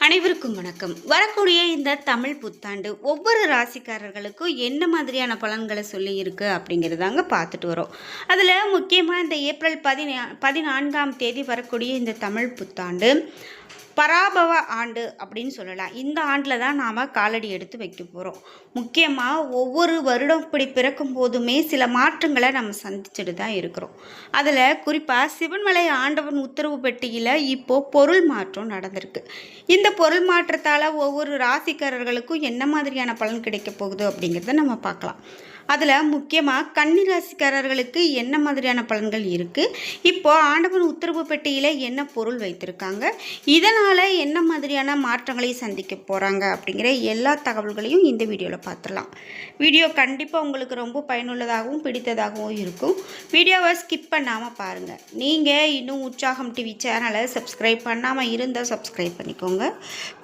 அனைவருக்கும் வணக்கம். வரக்கூடிய இந்த தமிழ் புத்தாண்டு ஒவ்வொரு ராசிக்காரர்களுக்கும் என்ன மாதிரியான பலன்களை சொல்லி இருக்கு அப்படிங்கிறதாங்க பார்த்துட்டு வரோம். அதில் முக்கியமாக இந்த ஏப்ரல் 14ஆம் தேதி வரக்கூடிய இந்த தமிழ் புத்தாண்டு பராபவ ஆண்டு அப்படின்னு சொல்லலாம். இந்த ஆண்டில் தான் நாம் காலடி எடுத்து வைக்க போகிறோம். முக்கியமாக ஒவ்வொரு வருடம் இப்படி பிறக்கும் போதுமே சில மாற்றங்களை நம்ம சந்திச்சுட்டு தான் இருக்கிறோம். அதில் குறிப்பாக சிவன்மலை ஆண்டவன் உத்தரவு பெட்டியில் இப்போது பொருள் மாற்றம் நடந்திருக்கு. இந்த பொருள் மாற்றத்தால் ஒவ்வொரு ராசிக்காரர்களுக்கும் என்ன மாதிரியான பலன் கிடைக்க போகுது அப்படிங்கிறத நம்ம பார்க்கலாம். அதில் முக்கியமாக கன்னி ராசிக்காரர்களுக்கு என்ன மாதிரியான பலன்கள் இருக்குது, இப்போது ஆண்டவன் உத்தரவு பெட்டியில் என்ன பொருள் வைத்திருக்காங்க, இதனால் என்ன மாதிரியான மாற்றங்களை சந்திக்க போகிறாங்க அப்படிங்கிற எல்லா தகவல்களையும் இந்த வீடியோவில் பார்த்துடலாம். வீடியோ கண்டிப்பாக உங்களுக்கு ரொம்ப பயனுள்ளதாகவும் பிடித்ததாகவும் இருக்கும். வீடியோவை ஸ்கிப் பண்ணாமல் பாருங்கள். நீங்கள் இன்னும் உற்சாகம் டிவி சேனலை சப்ஸ்கிரைப் பண்ணாமல் இருந்தால் சப்ஸ்கிரைப் பண்ணிக்கோங்க.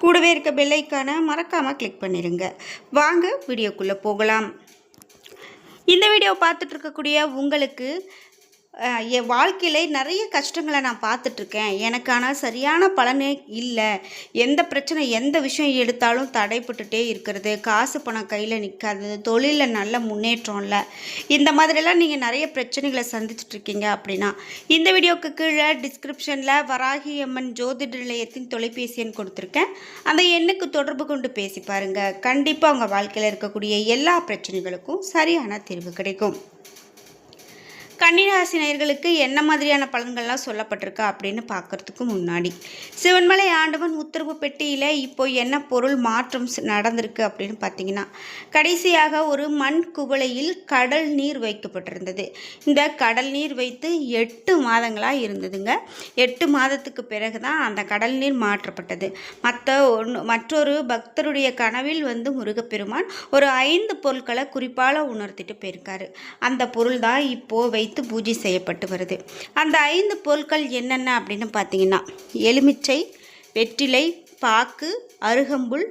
கூடவே இருக்க பெல் ஐக்கானை மறக்காமல் கிளிக் பண்ணிடுங்க. வாங்க வீடியோக்குள்ளே போகலாம். இந்த வீடியோ பார்த்துட்டு இருக்கக்கூடிய உங்களுக்கு என் வாழ்க்கையில் நிறைய கஷ்டங்களை நான் பார்த்துட்ருக்கேன், எனக்கான சரியான பலனே இல்லை, எந்த பிரச்சனை எந்த விஷயம் எடுத்தாலும் தடைப்பட்டுட்டே இருக்கிறது, காசு பணம் கையில் நிற்காது, தொழிலில் நல்ல முன்னேற்றம் இல்லை, இந்த மாதிரிலாம் நீங்கள் நிறைய பிரச்சனைகளை சந்திச்சிட்ருக்கீங்க அப்படின்னா இந்த வீடியோவுக்கு கீழே டிஸ்கிரிப்ஷனில் வராகி அம்மன் ஜோதிட நிலையத்தின் தொலைபேசி எண் கொடுத்துருக்கேன். அந்த எண்ணுக்கு தொடர்பு கொண்டு பேசி பாருங்கள். கண்டிப்பாக உங்கள் வாழ்க்கையில் இருக்கக்கூடிய எல்லா பிரச்சனைகளுக்கும் சரியான தீர்வு கிடைக்கும். கன்னிராசி நேயர்களுக்கு என்ன மாதிரியான பலன்கள்லாம் சொல்லப்பட்டிருக்கா அப்படின்னு பார்க்குறதுக்கு முன்னாடி சிவன்மலை ஆண்டவன் உத்தரவு பெட்டியில் இப்போ என்ன பொருள் மாற்றம் நடந்திருக்கு அப்படின்னு பார்த்தீங்கன்னா, கடைசியாக ஒரு மண் குவளையில் கடல் நீர் வைக்கப்பட்டிருந்தது. இந்த கடல் நீர் வைத்து 8 மாதங்களாக இருந்ததுங்க. 8 மாதத்துக்கு பிறகு தான் அந்த கடல் நீர் மாற்றப்பட்டது. மற்றொரு பக்தருடைய கனவில் முருகப்பெருமான் ஒரு 5 பொருட்களை குறிப்பால் உணர்த்திட்டு போயிருக்காரு. அந்த பொருள் தான் இப்போது பூஜை செய்யப்பட்டு வருது. அந்த 5 பொருட்கள் என்னென்ன அப்படின்னு பார்த்தீங்கன்னா, எலுமிச்சை, வெற்றிலை, பாக்கு, அருகம்புல்,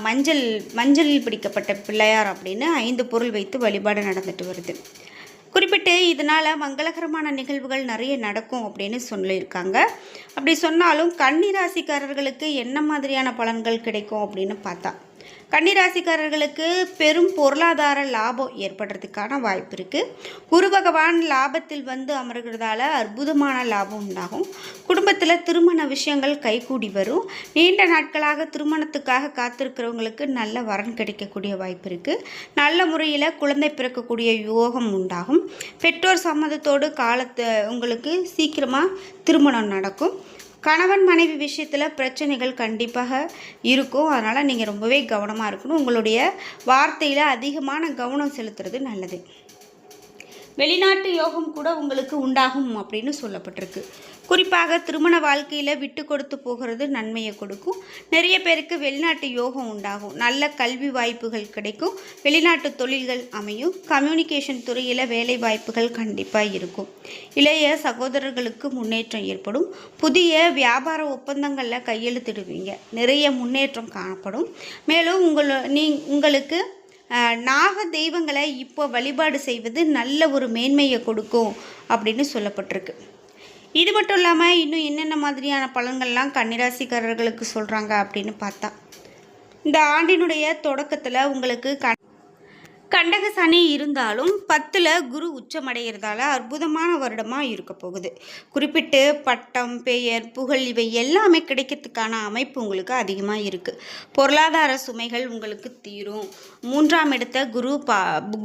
மஞ்சளில் பிடிக்கப்பட்ட பிள்ளையார் அப்படின்னு 5 பொருள் வைத்து வழிபாடு நடந்துட்டு வருது. குறிப்பிட்டு இதனால் மங்களகரமான நிகழ்வுகள் நிறைய நடக்கும் அப்படின்னு சொல்லியிருக்காங்க. அப்படி சொன்னாலும் கன்னிராசிக்காரர்களுக்கு என்ன மாதிரியான பலன்கள் கிடைக்கும் அப்படின்னு பார்த்தா, கன்னிராசிக்காரர்களுக்கு பெரும் பொருளாதார லாபம் ஏற்படுறதுக்கான வாய்ப்பு இருக்குது. குரு பகவான் லாபத்தில் அமர்கிறதால அற்புதமான லாபம் உண்டாகும். குடும்பத்தில் திருமண விஷயங்கள் கைகூடி வரும். நீண்ட நாட்களாக திருமணத்துக்காக காத்திருக்கிறவங்களுக்கு நல்ல வரன் கிடைக்கக்கூடிய வாய்ப்பு இருக்குது. நல்ல முறையில் குழந்தை பிறக்கக்கூடிய யோகம் உண்டாகும். பெற்றோர் சம்மதத்தோடு உங்களுக்கு சீக்கிரமாக திருமணம் நடக்கும். கணவன் மனைவி விஷயத்தில் பிரச்சனைகள் கண்டிப்பாக இருக்கும். அதனால் நீங்கள் ரொம்பவே கவனமாக இருக்கணும். உங்களுடைய வார்த்தையில் அதிகமான கவனம் செலுத்துறது நல்லது. வெளிநாட்டு யோகம் கூட உங்களுக்கு உண்டாகும் அப்படின்னு சொல்லப்பட்டிருக்கு. குறிப்பாக திருமண வாழ்க்கையில் விட்டு கொடுத்து போகிறது நன்மையை கொடுக்கும். நிறைய பேருக்கு வெளிநாட்டு யோகம் உண்டாகும். நல்ல கல்வி வாய்ப்புகள் கிடைக்கும். வெளிநாட்டு தொழில்கள் அமையும். கம்யூனிகேஷன் துறையில் வேலை வாய்ப்புகள் கண்டிப்பாக இருக்கும். இளைய சகோதரர்களுக்கு முன்னேற்றம் ஏற்படும். புதிய வியாபார ஒப்பந்தங்களில் கையெழுத்திடுவீங்க. நிறைய முன்னேற்றம் காணப்படும். மேலும் உங்களுக்கு நாக தெய்வங்களை இப்போ வழிபாடு செய்வது நல்ல ஒரு மேன்மையை கொடுக்கும் அப்படின்னு சொல்லப்பட்டிருக்கு. இது மட்டும் இல்லாமல் இன்னும் என்னென்ன மாதிரியான பலன்கள்லாம் கன்னிராசிக்காரர்களுக்கு சொல்கிறாங்க அப்படின்னு பார்த்தா, இந்த ஆண்டினுடைய தொடக்கத்தில் உங்களுக்கு கண்டக சனி இருந்தாலும் 10ல் குரு உச்சமடைகிறதால அற்புதமான வருடமாக இருக்க போகுது. குறிப்பிட்டு பட்டம், பெயர், புகழ் இவை எல்லாமே கிடைக்கிறதுக்கான அமைப்பு உங்களுக்கு அதிகமாக இருக்குது. பொருளாதார சுமைகள் உங்களுக்கு தீரும். 3ஆம் இடத்தை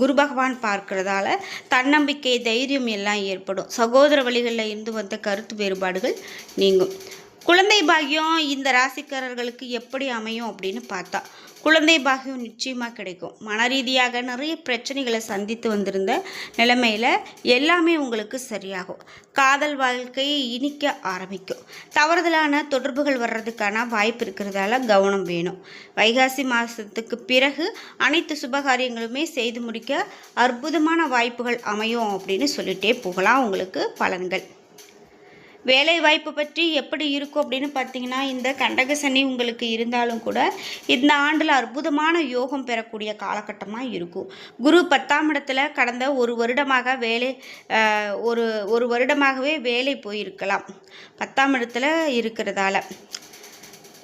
குரு பகவான் பார்க்கறதால தன்னம்பிக்கை, தைரியம் எல்லாம் ஏற்படும். சகோதர வழிகளில் இருந்து வந்த கருத்து வேறுபாடுகள் நீங்கும். குழந்தை பாக்கியம் இந்த ராசிக்காரர்களுக்கு எப்படி அமையும் அப்படின்னு பார்த்தா, குழந்தை பாக்கியம் நிச்சயமாக கிடைக்கும். மன ரீதியாக நிறைய பிரச்சனைகளை சந்தித்து வந்திருந்த நிலைமையில் எல்லாமே உங்களுக்கு சரியாகும். காதல் வாழ்க்கை இனிக்க ஆரம்பிக்கும். தவறுதலான தொடர்புகள் வர்றதுக்கான வாய்ப்பு இருக்கிறதால கவனம் வேணும். வைகாசி மாதத்துக்கு பிறகு அனைத்து சுபகாரியங்களுமே செய்து முடிக்க அற்புதமான வாய்ப்புகள் அமையும் அப்படின்னு சொல்லிட்டே போகலாம். உங்களுக்கு பலன்கள் வேலை வாய்ப்பு பற்றி எப்படி இருக்கும் அப்படின்னு பார்த்தீங்கன்னா, இந்த கண்டக சனி உங்களுக்கு இருந்தாலும் கூட இந்த ஆண்டில் அற்புதமான யோகம் பெறக்கூடிய காலகட்டமாக இருக்கும். குரு 10ஆம் இடத்துல கடந்த ஒரு வருடமாகவே வேலை போயிருக்கலாம். 10ஆம் இடத்துல இருக்கிறதால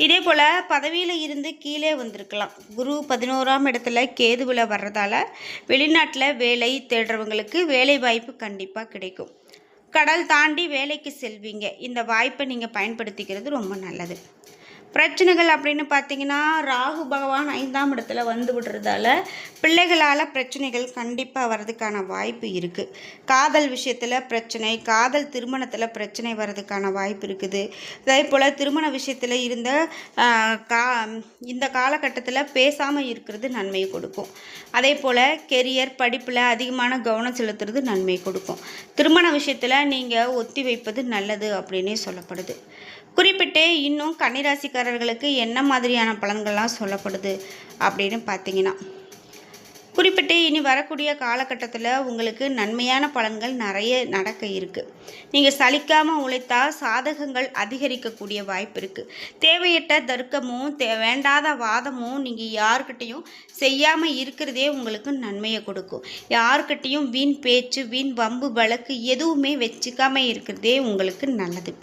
இதே போல் பதவியில் இருந்து கீழே வந்திருக்கலாம். குரு 11ஆம் இடத்துல கேதுவில் வர்றதால வெளிநாட்டில் வேலை தேடுறவங்களுக்கு வேலை வாய்ப்பு கண்டிப்பாக கிடைக்கும். கடல் தாண்டி வேலைக்கு செல்வீங்க. இந்த வாய்ப்பை நீங்கள் பயன்படுத்திக்கிறது ரொம்ப நல்லது. பிரச்சனைகள் அப்படின்னு பார்த்தீங்கன்னா, ராகு பகவான் 5ஆம் இடத்துல வந்து விடுறதால பிள்ளைகளால் பிரச்சனைகள் கண்டிப்பாக வர்றதுக்கான வாய்ப்பு இருக்குது. காதல் விஷயத்தில் பிரச்சனை, காதல் திருமணத்தில் பிரச்சனை வர்றதுக்கான வாய்ப்பு இருக்குது. அதே போல் திருமண விஷயத்தில் இருந்த இந்த காலகட்டத்தில் பேசாமல் இருக்கிறது நன்மையை கொடுக்கும். அதே போல் கெரியர் படிப்பில் அதிகமான கவனம் செலுத்துறது நன்மை கொடுக்கும். திருமண விஷயத்தில் நீங்கள் ஒத்தி வைப்பது நல்லது அப்படின்னே சொல்லப்படுது. குறிப்பிட்டு இன்னும் கன்னிராசிக்காரர்களுக்கு என்ன மாதிரியான பலன்கள்லாம் சொல்லப்படுது அப்படின்னு பார்த்தீங்கன்னா, குறிப்பிட்டு இனி வரக்கூடிய காலகட்டத்தில் உங்களுக்கு நன்மையான பலன்கள் நிறைய நடக்க இருக்குது. நீங்கள் சலிக்காமல் உழைத்தால் சாதகங்கள் அதிகரிக்கக்கூடிய வாய்ப்பு இருக்குது. தேவையற்ற தர்க்கமும் வேண்டாத வாதமும் நீங்கள் யார்கிட்டையும் செய்யாமல் இருக்கிறதே உங்களுக்கு நன்மையை கொடுக்கும். யார்கிட்டையும் வீண் பேச்சு, வீண் வம்பு வழக்கு எதுவுமே வச்சுக்காமல் இருக்கிறதே உங்களுக்கு நல்லது.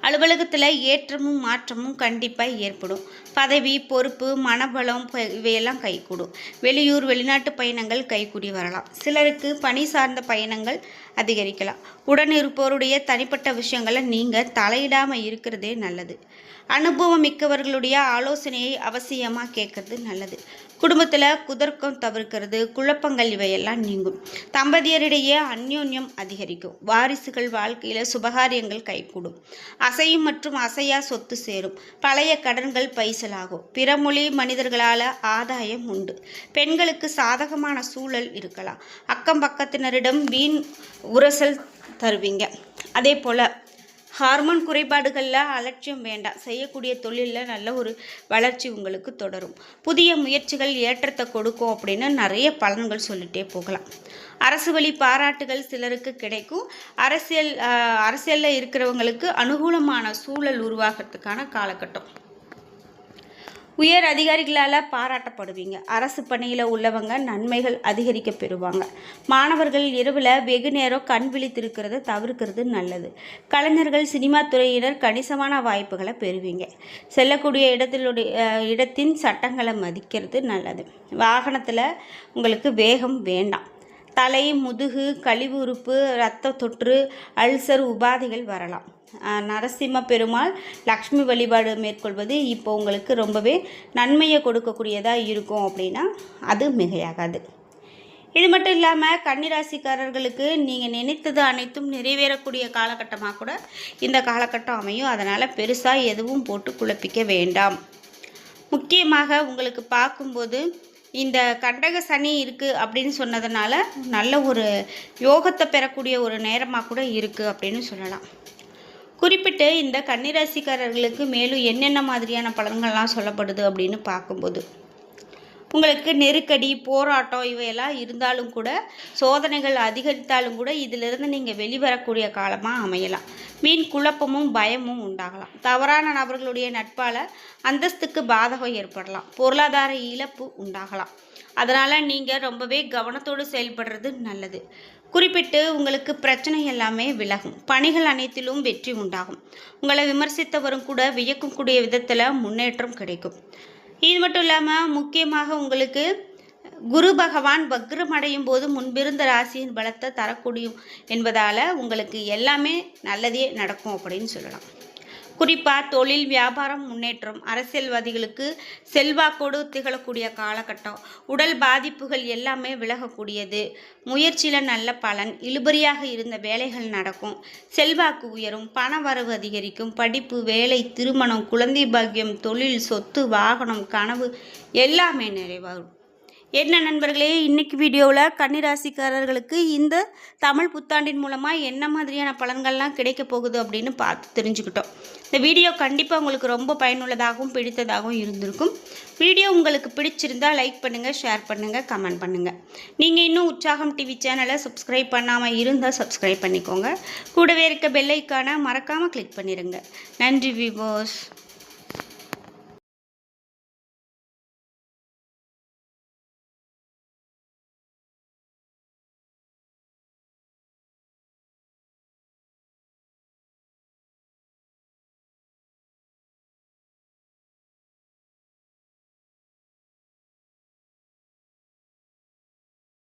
அலுவலகத்தில் ஏற்றமும் மாற்றமும் கண்டிப்பாக ஏற்படும். பதவி, பொறுப்பு, மனபலம் இவையெல்லாம் கைகூடும். வெளியூர், வெளிநாட்டு பயணங்கள் கைகூடி வரலாம். சிலருக்கு பணி சார்ந்த பயணங்கள் அதிகரிக்கலாம். உடன் இருப்பவருடைய தனிப்பட்ட விஷயங்களை நீங்கள் தலையிடாமல் இருக்கிறதே நல்லது. அனுபவம் மிக்கவர்களுடைய ஆலோசனையை அவசியமாக கேட்கறது நல்லது. குடும்பத்தில் குதர்க்கம் தவிர்க்கிறது, குழப்பங்கள் இவையெல்லாம் நீங்கும். தம்பதியரிடையே அந்யோன்யம் அதிகரிக்கும். வாரிசுகள் வாழ்க்கையில் சுபகாரியங்கள் கைகூடும். அசையும் மற்றும் அசையா சொத்து சேரும். பழைய கடன்கள் பைசலாகும். பிற மொழி மனிதர்களால் ஆதாயம் உண்டு. பெண்களுக்கு சாதகமான சூழல் இருக்கலாம். அக்கம் பக்கத்தினரிடம் வீண் உரசல் தருவீங்க. அதே போல் ஹார்மோன் குறைபாடுகளில் அலட்சியம் வேண்டாம். செய்யக்கூடிய தொழிலில் நல்ல ஒரு வளர்ச்சி உங்களுக்கு தொடரும். புதிய முயற்சிகள் ஏற்றத்தை கொடுக்கும் அப்படின்னு நிறைய பலன்கள் சொல்லிகிட்டே போகலாம். அரசு வழி பாராட்டுகள் சிலருக்கு கிடைக்கும். அரசியலில் இருக்கிறவங்களுக்கு அனுகூலமான சூழல் உருவாகிறதுக்கான காலகட்டம். உயர் அதிகாரிகளால் பாராட்டப்படுவீங்க. அரசு பணியில் உள்ளவங்க நன்மைகள் அதிகரிக்க பெறுவாங்க. மாணவர்கள் இரவில் வெகு நேரம் கண் விழித்திருக்கிறத தவிர்க்கிறது நல்லது. கலைஞர்கள், சினிமா துறையினர் கணிசமான வாய்ப்புகளை பெறுவீங்க. செல்லக்கூடிய இடத்தின் சட்டங்களை மதிக்கிறது நல்லது. வாகனத்தில் உங்களுக்கு வேகம் வேண்டாம். தலை, முதுகு, கழிவு உறுப்பு, இரத்த தொற்று, அல்சர் உபாதைகள் வரலாம். நரசிம்ம பெருமாள், லக்ஷ்மி வழிபாடு மேற்கொள்வது இப்போ உங்களுக்கு ரொம்பவே நன்மையை கொடுக்கக்கூடியதாக இருக்கும் அப்படின்னா அது மிகையாகாது. இது மட்டும் இல்லாமல் கன்னிராசிக்காரர்களுக்கு நீங்கள் நினைத்தது அனைத்தும் நிறைவேறக்கூடிய காலகட்டமாக கூட இந்த காலகட்டம் அமையும். அதனால் பெருசாக எதுவும் போட்டு குழப்பிக்க வேண்டாம். முக்கியமாக உங்களுக்கு பார்க்கும்போது இந்த கண்டக சனி இருக்குது அப்படின்னு சொன்னதுனால நல்ல ஒரு யோகத்தை பெறக்கூடிய ஒரு நேரமாக கூட இருக்குது அப்படின்னு சொல்லலாம். குறிப்பிட்டு இந்த கன்னிராசிக்காரர்களுக்கு மேலும் என்னென்ன மாதிரியான பலன்கள்லாம் சொல்லப்படுது அப்படின்னு பார்க்கும்போது, உங்களுக்கு நெருக்கடி, போராட்டம் இவையெல்லாம் இருந்தாலும் கூட, சோதனைகள் அதிகரித்தாலும் கூட இதிலிருந்து நீங்கள் வெளிவரக்கூடிய காலமாக அமையலாம். வீண் குழப்பமும் பயமும் உண்டாகலாம். தவறான நபர்களுடைய நட்பால் அந்தஸ்துக்கு பாதகம் ஏற்படலாம். பொருளாதார இழப்பு உண்டாகலாம். அதனால் நீங்கள் ரொம்பவே கவனத்தோடு செயல்படுறது நல்லது. குறிப்பிட்டு உங்களுக்கு பிரச்சனை எல்லாமே விலகும். பணிகள் அனைத்திலும் வெற்றி உண்டாகும். உங்களை விமர்சித்தவரும் கூட வியக்கக்கூடிய விதத்தில் முன்னேற்றம் கிடைக்கும். இது மட்டும் இல்லாமல் முக்கியமாக உங்களுக்கு குரு பகவான் வக்ரமடையும் போது முன்பிருந்த ராசியின் பலத்தை தரக்கூடியும் என்பதால் உங்களுக்கு எல்லாமே நல்லதே நடக்கும் அப்படின்னு சொல்லலாம். குறிப்பாக தொழில், வியாபாரம் முன்னேற்றம், அரசியல்வாதிகளுக்கு செல்வாக்கோடு திகழக்கூடிய காலகட்டம், உடல் பாதிப்புகள் எல்லாமே விலகக்கூடியது, முயற்சியில் நல்ல பலன், இழுபறியாக இருந்த வேலைகள் நடக்கும், செல்வாக்கு உயரும், பண வரவு அதிகரிக்கும், படிப்பு, வேலை, திருமணம், குழந்தை பாக்கியம், தொழில், சொத்து, வாகனம், கனவு எல்லாமே நிறைவாகும். என்ன நண்பர்களே, இன்றைக்கி வீடியோவில் கன்னிராசிக்காரர்களுக்கு இந்த தமிழ் புத்தாண்டின் மூலமாக என்ன மாதிரியான பலன்கள்லாம் கிடைக்க போகுது அப்படின்னு பார்த்து தெரிஞ்சுக்கிட்டோம். இந்த வீடியோ கண்டிப்பாக உங்களுக்கு ரொம்ப பயனுள்ளதாகவும் பிடித்ததாகவும் இருந்திருக்கும். வீடியோ உங்களுக்கு பிடிச்சிருந்தால் லைக் பண்ணுங்கள், ஷேர் பண்ணுங்கள், கமெண்ட் பண்ணுங்கள். நீங்கள் இன்னும் உற்சாகம் டிவி சேனலை சப்ஸ்கிரைப் பண்ணாமல் இருந்தால் சப்ஸ்கிரைப் பண்ணிக்கோங்க. கூடவே இருக்க பெல் ஐக்கானை மறக்காமல் கிளிக் பண்ணிடுங்க. நன்றி வியூவர்ஸ்.